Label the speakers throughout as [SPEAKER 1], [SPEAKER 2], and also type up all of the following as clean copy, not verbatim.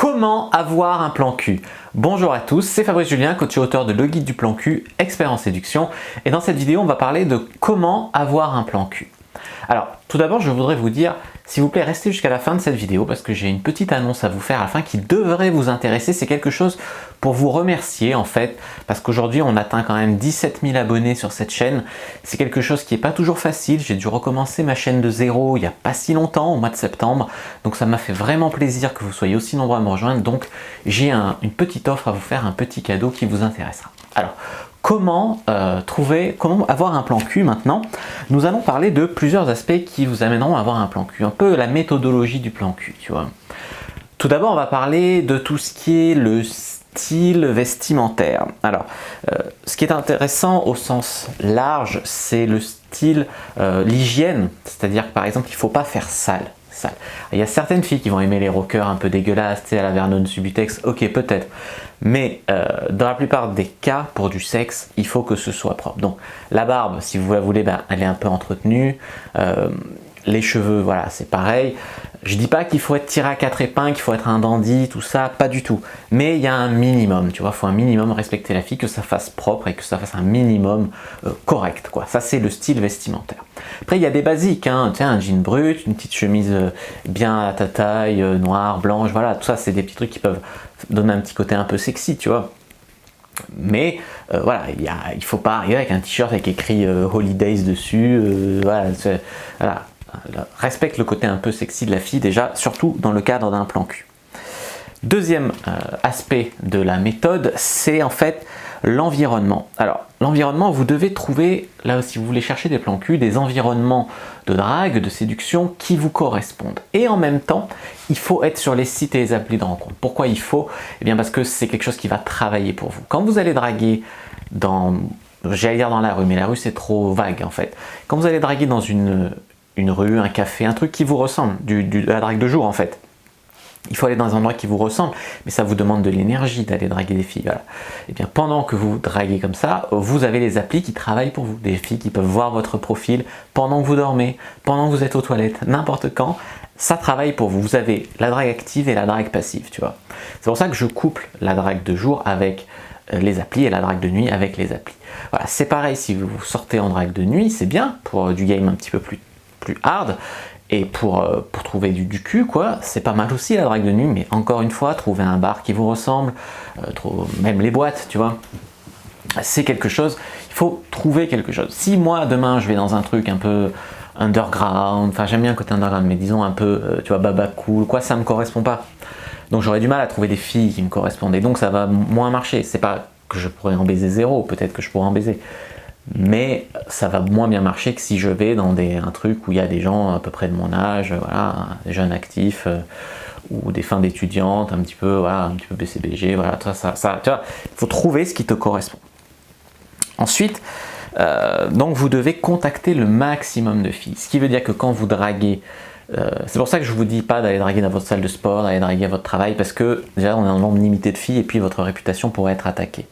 [SPEAKER 1] Comment avoir un plan cul? Bonjour à tous, c'est Fabrice Julien, coach et auteur de Le Guide du plan cul, expert en séduction. Et dans cette vidéo, on va parler de comment avoir un plan cul. Alors, tout d'abord, je voudrais vous dire, s'il vous plaît, restez jusqu'à la fin de cette vidéo parce que j'ai une petite annonce à vous faire à la fin qui devrait vous intéresser. C'est quelque chose pour vous remercier en fait, parce qu'aujourd'hui, on atteint quand même 17 000 abonnés sur cette chaîne. C'est quelque chose qui n'est pas toujours facile. J'ai dû recommencer ma chaîne de zéro il n'y a pas si longtemps, au mois de septembre. Donc ça m'a fait vraiment plaisir que vous soyez aussi nombreux à me rejoindre. Donc j'ai une petite offre à vous faire, un petit cadeau qui vous intéressera. Alors, comment avoir un plan cul maintenant? Nous allons parler de plusieurs aspects qui vous amèneront à avoir un plan cul, un peu la méthodologie du plan cul, tu vois. Tout d'abord, on va parler de tout ce qui est le style vestimentaire. Alors, ce qui est intéressant au sens large, c'est le style, l'hygiène, c'est-à-dire que par exemple, il ne faut pas faire sale. Il y a certaines filles qui vont aimer les rockers un peu dégueulasses, tu sais, à la Vernon Subutex, ok peut-être, mais dans la plupart des cas, pour du sexe, il faut que ce soit propre. Donc la barbe, si vous la voulez, elle est un peu entretenue, les cheveux, voilà, c'est pareil. Je dis pas qu'il faut être tiré à quatre épingles, qu'il faut être un dandy, tout ça, pas du tout. Mais il y a un minimum, tu vois, il faut un minimum respecter la fille, que ça fasse propre et que ça fasse un minimum correct, quoi. Ça, c'est le style vestimentaire. Après, il y a des basiques, hein, tiens, un jean brut, une petite chemise bien à ta taille, noire, blanche, voilà, tout ça, c'est des petits trucs qui peuvent donner un petit côté un peu sexy, tu vois. Mais voilà, il faut pas arriver avec un t-shirt avec écrit Holidays dessus, voilà. Respecte le côté un peu sexy de la fille déjà, surtout dans le cadre d'un plan cul. Deuxième aspect de la méthode, c'est en fait l'environnement. Alors l'environnement, vous devez trouver, là si vous voulez chercher des plans cul, des environnements de drague, de séduction qui vous correspondent. Et en même temps, il faut être sur les sites et les applis de rencontre. Pourquoi il faut? Eh bien parce que c'est quelque chose qui va travailler pour vous. Quand vous allez draguer j'allais dire dans la rue, mais la rue c'est trop vague en fait. Quand vous allez draguer dans une rue, un café, un truc qui vous ressemble, de la drague de jour en fait. Il faut aller dans un endroit qui vous ressemble, mais ça vous demande de l'énergie d'aller draguer des filles. Voilà. Et bien pendant que vous draguez comme ça, vous avez les applis qui travaillent pour vous. Des filles qui peuvent voir votre profil pendant que vous dormez, pendant que vous êtes aux toilettes, n'importe quand. Ça travaille pour vous. Vous avez la drague active et la drague passive, tu vois. C'est pour ça que je couple la drague de jour avec les applis et la drague de nuit avec les applis. Voilà, c'est pareil si vous sortez en drague de nuit, c'est bien pour du game un petit peu plus hard et pour trouver du cul, quoi, c'est pas mal aussi la drague de nuit, mais encore une fois, trouver un bar qui vous ressemble, même les boîtes, tu vois, c'est quelque chose, il faut trouver quelque chose. Si moi demain je vais dans un truc un peu underground, enfin j'aime bien le côté underground, mais disons un peu, tu vois, baba cool, quoi, ça me correspond pas. Donc j'aurais du mal à trouver des filles qui me correspondent, et donc ça va moins marcher. C'est pas que je pourrais en baiser zéro, peut-être que je pourrais en baiser, mais ça va moins bien marcher que si je vais dans un truc où il y a des gens à peu près de mon âge, voilà, des jeunes actifs, ou des fins d'étudiantes, un petit peu, voilà, un petit peu BCBG, voilà, ça, tu vois, il faut trouver ce qui te correspond. Ensuite, donc vous devez contacter le maximum de filles, ce qui veut dire que quand vous draguez, c'est pour ça que je vous dis pas d'aller draguer dans votre salle de sport, d'aller draguer à votre travail, parce que déjà on a un nombre limité de filles et puis votre réputation pourrait être attaquée.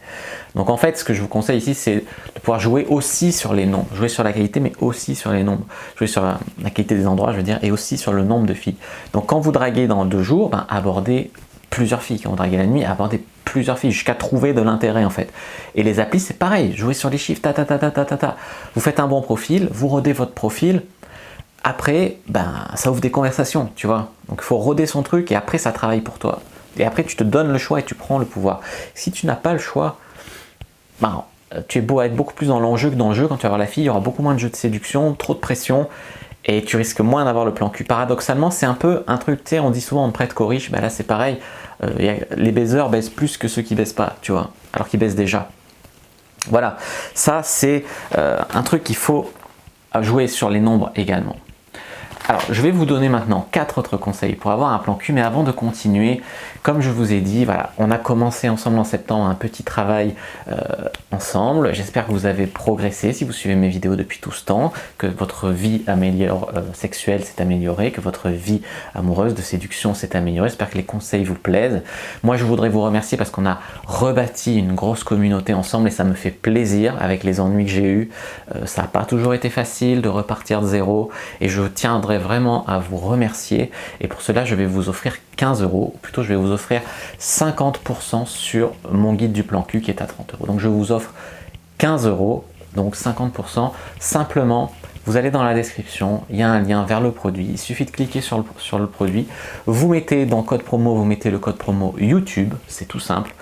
[SPEAKER 1] Donc en fait, ce que je vous conseille ici, c'est de pouvoir jouer aussi sur les nombres, jouer sur la qualité, mais aussi sur les nombres, jouer sur la qualité des endroits, je veux dire, et aussi sur le nombre de filles. Donc quand vous draguez dans 2 jours, abordez plusieurs filles. Quand vous draguez la nuit, abordez plusieurs filles jusqu'à trouver de l'intérêt en fait. Et les applis, c'est pareil, jouez sur les chiffres, Vous faites un bon profil, vous rodez votre profil. Après, ça ouvre des conversations, tu vois. Donc il faut roder son truc et après ça travaille pour toi. Et après tu te donnes le choix et tu prends le pouvoir. Si tu n'as pas le choix, tu es beau à être beaucoup plus dans l'enjeu que dans le jeu. Quand tu vas voir la fille, il y aura beaucoup moins de jeux de séduction, trop de pression et tu risques moins d'avoir le plan cul. Paradoxalement, c'est un peu un truc, tu sais, on dit souvent on ne prête qu'aux riches, là c'est pareil. Les baiseurs baissent plus que ceux qui baissent pas, tu vois, alors qu'ils baissent déjà. Voilà, ça c'est un truc qu'il faut jouer sur les nombres également. Alors, je vais vous donner maintenant 4 autres conseils pour avoir un plan cul, mais avant de continuer, comme je vous ai dit, voilà, on a commencé ensemble en septembre un petit travail ensemble. J'espère que vous avez progressé si vous suivez mes vidéos depuis tout ce temps, que votre vie sexuelle s'est améliorée, que votre vie amoureuse de séduction s'est améliorée. J'espère que les conseils vous plaisent. Moi, je voudrais vous remercier parce qu'on a rebâti une grosse communauté ensemble et ça me fait plaisir avec les ennuis que j'ai eus. Ça n'a pas toujours été facile de repartir de zéro et je tiendrai tiendrai vraiment à vous remercier. Et pour cela, je vais vous offrir 15 €, ou plutôt je vais vous offrir 50% sur mon guide du plan cul qui est à 30 €. Donc je vous offre 15 €, donc 50%. Simplement, vous allez dans la description, il y a un lien vers le produit. Il suffit de cliquer sur le produit. Vous mettez dans code promo, vous mettez le code promo YouTube, c'est tout simple.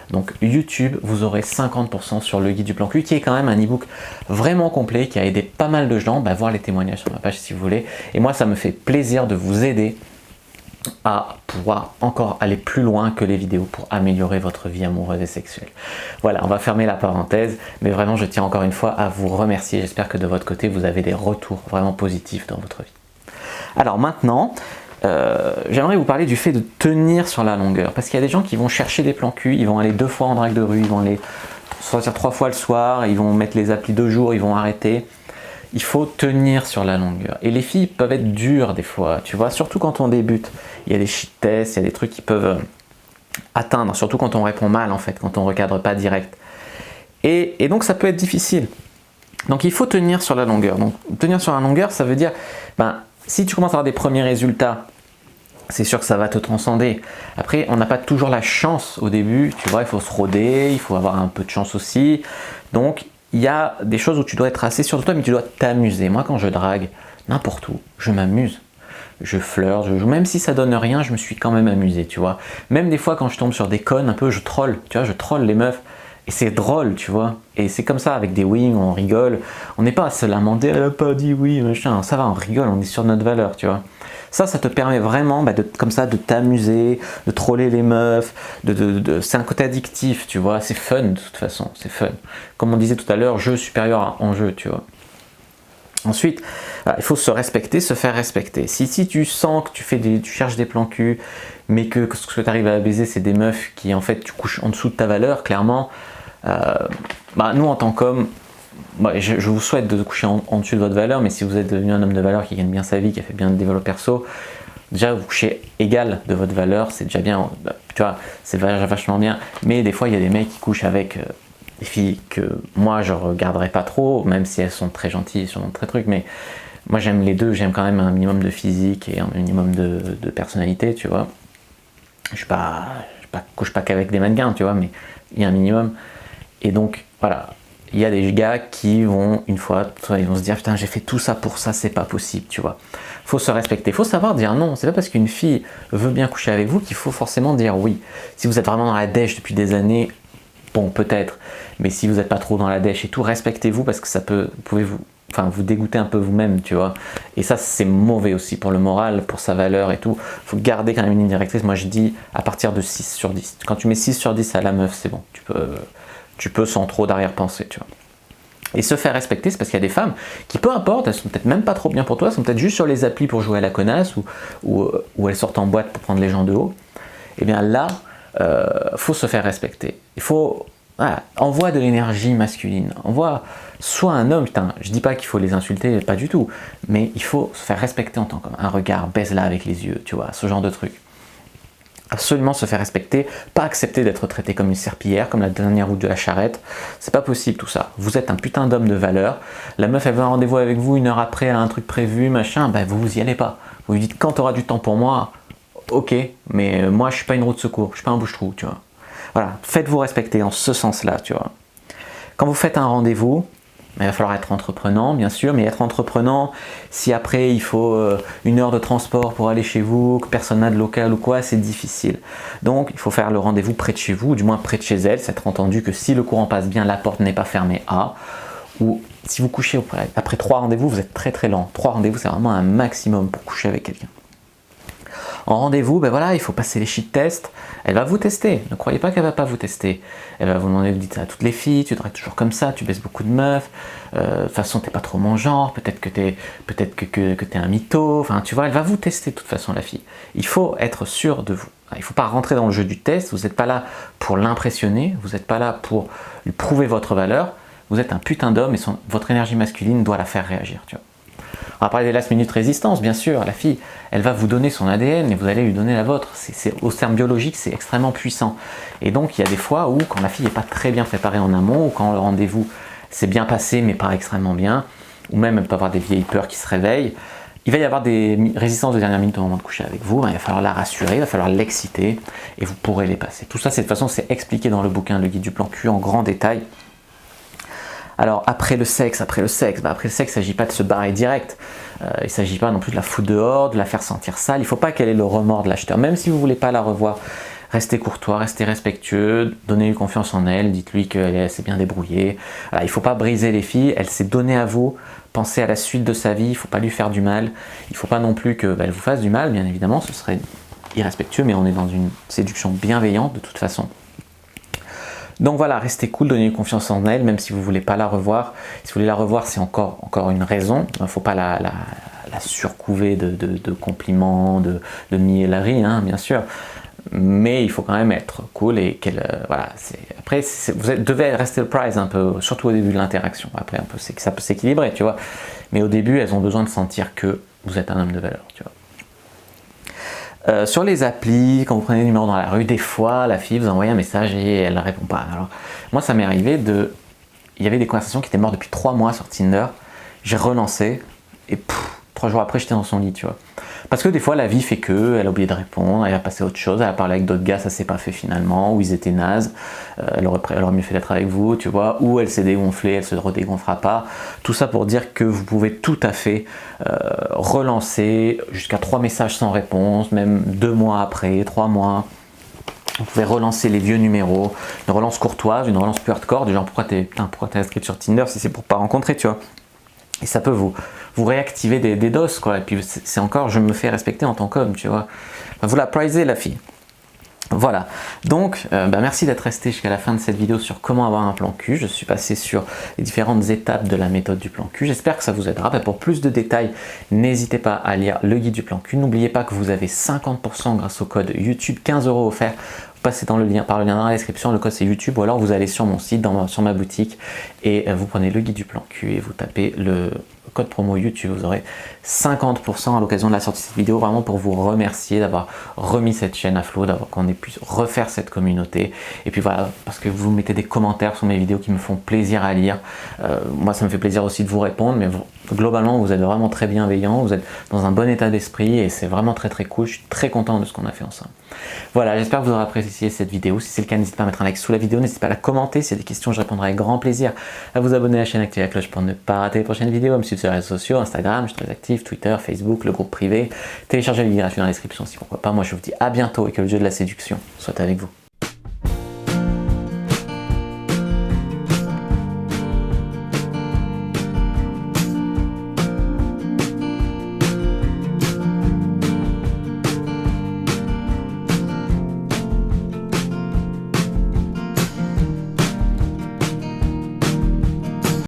[SPEAKER 1] Donc YouTube, vous aurez 50% sur le guide du plan cul, qui est quand même un e-book vraiment complet, qui a aidé pas mal de gens. Voir les témoignages sur ma page si vous voulez. Et moi, ça me fait plaisir de vous aider à pouvoir encore aller plus loin que les vidéos pour améliorer votre vie amoureuse et sexuelle. Voilà, on va fermer la parenthèse, mais vraiment je tiens encore une fois à vous remercier. J'espère que de votre côté vous avez des retours vraiment positifs dans votre vie. Alors maintenant, j'aimerais vous parler du fait de tenir sur la longueur, parce qu'il y a des gens qui vont chercher des plans cul, ils vont aller 2 fois en drague de rue, ils vont aller sortir 3 fois le soir, ils vont mettre les applis 2 jours, ils vont arrêter. Il faut tenir sur la longueur. Et les filles peuvent être dures des fois, tu vois, surtout quand on débute. Il y a des shit tests, il y a des trucs qui peuvent atteindre, surtout quand on répond mal en fait, quand on ne recadre pas direct. Et donc ça peut être difficile. Donc il faut tenir sur la longueur. Donc tenir sur la longueur, ça veut dire, si tu commences à avoir des premiers résultats, c'est sûr que ça va te transcender. Après, on n'a pas toujours la chance au début, tu vois, il faut se roder, il faut avoir un peu de chance aussi. Donc il y a des choses où tu dois être assez sûr de toi, mais tu dois t'amuser. Moi, quand je drague, n'importe où, je m'amuse. Je flirte, je joue. Même si ça donne rien, je me suis quand même amusé, tu vois. Même des fois, quand je tombe sur des connes, un peu, je troll, tu vois, je troll les meufs. Et c'est drôle, tu vois. Et c'est comme ça, avec des wings, on rigole. On n'est pas à se lamenter, elle a pas dit oui, machin. Ça va, on rigole, on est sur notre valeur, tu vois. Ça te permet vraiment, comme ça, de t'amuser, de troller les meufs. C'est un côté addictif, tu vois. C'est fun, de toute façon, c'est fun. Comme on disait tout à l'heure, jeu supérieur à enjeu, tu vois. Ensuite, il faut se respecter, se faire respecter. Si tu sens que tu cherches des plans cul, mais que ce que tu arrives à baiser, c'est des meufs qui, en fait, tu couches en dessous de ta valeur, clairement, nous, en tant qu'hommes, je vous souhaite de coucher en dessus de votre valeur, mais si vous êtes devenu un homme de valeur qui gagne bien sa vie, qui a fait bien de développement perso, déjà vous couchez égal de votre valeur, c'est déjà bien, tu vois, c'est vachement bien. Mais des fois, il y a des mecs qui couchent avec des filles que moi je regarderai pas trop, même si elles sont très gentilles, sûrement très trucs, mais moi j'aime les deux, j'aime quand même un minimum de physique et un minimum de personnalité, tu vois. Je couche pas qu'avec des mannequins, tu vois, mais il y a un minimum. Et donc voilà, il y a des gars qui vont une fois, ils vont se dire putain, j'ai fait tout ça pour ça, c'est pas possible, tu vois. Faut se respecter, faut savoir dire non. C'est pas parce qu'une fille veut bien coucher avec vous qu'il faut forcément dire oui. Si vous êtes vraiment dans la dèche depuis des années, bon peut-être, mais si vous n'êtes pas trop dans la dèche et tout, respectez-vous parce que ça peut, vous dégoûter un peu vous-même, tu vois. Et ça, c'est mauvais aussi pour le moral, pour sa valeur et tout. Il faut garder quand même une ligne directrice. Moi, je dis à partir de 6 sur 10. Quand tu mets 6 sur 10 à la meuf, c'est bon. Tu peux sans trop d'arrière-pensée, tu vois. Et se faire respecter, c'est parce qu'il y a des femmes qui, peu importe, elles sont peut-être même pas trop bien pour toi, elles sont peut-être juste sur les applis pour jouer à la connasse ou elles sortent en boîte pour prendre les gens de haut. Et bien là, faut se faire respecter. Il faut envoie de l'énergie masculine. Sois un homme, putain, je dis pas qu'il faut les insulter, pas du tout, mais il faut se faire respecter en tant qu'homme. Un regard, baise-la avec les yeux, tu vois, ce genre de truc. Absolument se faire respecter, pas accepter d'être traité comme une serpillière, comme la dernière roue de la charrette. C'est pas possible tout ça. Vous êtes un putain d'homme de valeur. La meuf, elle veut un rendez-vous avec vous 1 heure après, elle a un truc prévu, machin, vous y allez pas. Vous lui dites quand tu auras du temps pour moi, ok, mais moi je suis pas une roue de secours, je suis pas un bouche-trou, tu vois. Voilà, faites-vous respecter en ce sens-là, tu vois. Quand vous faites un rendez-vous, il va falloir être entreprenant, bien sûr, mais être entreprenant, si après il faut 1 heure de transport pour aller chez vous, que personne n'a de local ou quoi, c'est difficile. Donc il faut faire le rendez-vous près de chez vous, ou du moins près de chez elle, c'est être entendu que si le courant passe bien, la porte n'est pas fermée à, ou si vous couchez après 3 rendez-vous, vous êtes très très lent. 3 rendez-vous, c'est vraiment un maximum pour coucher avec quelqu'un. En rendez-vous, il faut passer les shit tests. Elle va vous tester. Ne croyez pas qu'elle va pas vous tester. Elle va vous demander, vous dites à toutes les filles, tu dragues toujours comme ça, tu baisses beaucoup de meufs. De toute façon, t'es pas trop mon genre. Peut-être que t'es un mytho. Enfin, tu vois, elle va vous tester de toute façon, la fille. Il faut être sûr de vous. Il ne faut pas rentrer dans le jeu du test. Vous n'êtes pas là pour l'impressionner. Vous n'êtes pas là pour lui prouver votre valeur. Vous êtes un putain d'homme et votre énergie masculine doit la faire réagir. Tu vois. On va parler des last minute résistance, bien sûr. La fille, elle va vous donner son ADN et vous allez lui donner la vôtre. Au terme biologique, c'est extrêmement puissant. Et donc, il y a des fois où, quand la fille n'est pas très bien préparée en amont, ou quand le rendez-vous s'est bien passé, mais pas extrêmement bien, ou même elle peut avoir des vieilles peurs qui se réveillent, il va y avoir des résistances de dernière minute au moment de coucher avec vous, il va falloir la rassurer, il va falloir l'exciter et vous pourrez les passer. Tout ça, de toute façon, c'est expliqué dans le bouquin Le Guide du plan cul en grand détail. Alors après le sexe, il ne s'agit pas de se barrer direct, il ne s'agit pas non plus de la foutre dehors, de la faire sentir sale, il ne faut pas qu'elle ait le remords de l'acheteur, même si vous ne voulez pas la revoir, restez courtois, restez respectueux, donnez-lui confiance en elle, dites-lui qu'elle s'est bien débrouillée, voilà, il ne faut pas briser les filles, elle s'est donnée à vous, pensez à la suite de sa vie, il ne faut pas lui faire du mal, il ne faut pas non plus qu'elle vous fasse du mal, bien évidemment, ce serait irrespectueux, mais on est dans une séduction bienveillante de toute façon. Donc voilà, restez cool, donnez confiance en elle, même si vous ne voulez pas la revoir. Si vous voulez la revoir, c'est encore une raison. Il ne faut pas la surcouver de compliments, de mieleries, hein, bien sûr. Mais il faut quand même être cool et qu'elle... voilà, après, vous devez rester le prize un peu, surtout au début de l'interaction. Après, ça peut s'équilibrer, tu vois. Mais au début, elles ont besoin de sentir que vous êtes un homme de valeur, tu vois. Sur les applis, quand vous prenez le numéro dans la rue, des fois la fille vous envoie un message et elle ne répond pas. Alors moi ça m'est arrivé il y avait des conversations qui étaient mortes depuis 3 mois sur Tinder, j'ai relancé et 3 jours après j'étais dans son lit, tu vois. Parce que des fois la vie fait que, elle a oublié de répondre, elle a passé à autre chose, elle a parlé avec d'autres gars, ça s'est pas fait finalement, ou ils étaient nazes, elle aurait mieux fait d'être avec vous, tu vois, ou elle s'est dégonflée, elle se redégonflera pas. Tout ça pour dire que vous pouvez tout à fait relancer jusqu'à 3 messages sans réponse, même 2 mois après, 3 mois. Vous pouvez relancer les vieux numéros, une relance courtoise, une relance plus hardcore, du genre pourquoi t'es inscrite sur Tinder si c'est pour pas rencontrer, tu vois. Et ça peut vous réactiver des doses, quoi. Et puis c'est encore, je me fais respecter en tant qu'homme, tu vois. Vous la prizez, la fille. Voilà, donc merci d'être resté jusqu'à la fin de cette vidéo sur comment avoir un plan cul. Je suis passé sur les différentes étapes de la méthode du plan cul. J'espère que ça vous aidera. Pour plus de détails, n'hésitez pas à lire le guide du plan cul. N'oubliez pas que vous avez 50% grâce au code YouTube, 15 € offert. Vous passez par le lien dans la description, le code c'est YouTube, ou alors vous allez sur mon site, sur ma boutique, et vous prenez le guide du plan cul et vous tapez le code promo YouTube, vous aurez 50% à l'occasion de la sortie de cette vidéo, vraiment pour vous remercier d'avoir remis cette chaîne à flot, d'avoir qu'on ait pu refaire cette communauté. Et puis voilà, parce que vous mettez des commentaires sur mes vidéos qui me font plaisir à lire. Moi ça me fait plaisir aussi de vous répondre, mais globalement vous êtes vraiment très bienveillant, vous êtes dans un bon état d'esprit et c'est vraiment très cool. Je suis très content de ce qu'on a fait ensemble. Voilà, j'espère que vous aurez apprécié cette vidéo. Si c'est le cas, n'hésitez pas à mettre un like sous la vidéo, n'hésitez pas à la commenter. S'il y a des questions, je répondrai avec grand plaisir. À vous abonner à la chaîne, activer la cloche pour ne pas rater les prochaines vidéos. À me suivre sur les réseaux sociaux, Instagram, je suis très actif, Twitter, Facebook, le groupe privé. Téléchargez le lien gratuit dans la description si pourquoi pas. Moi je vous dis à bientôt et que le jeu de la séduction soit avec vous.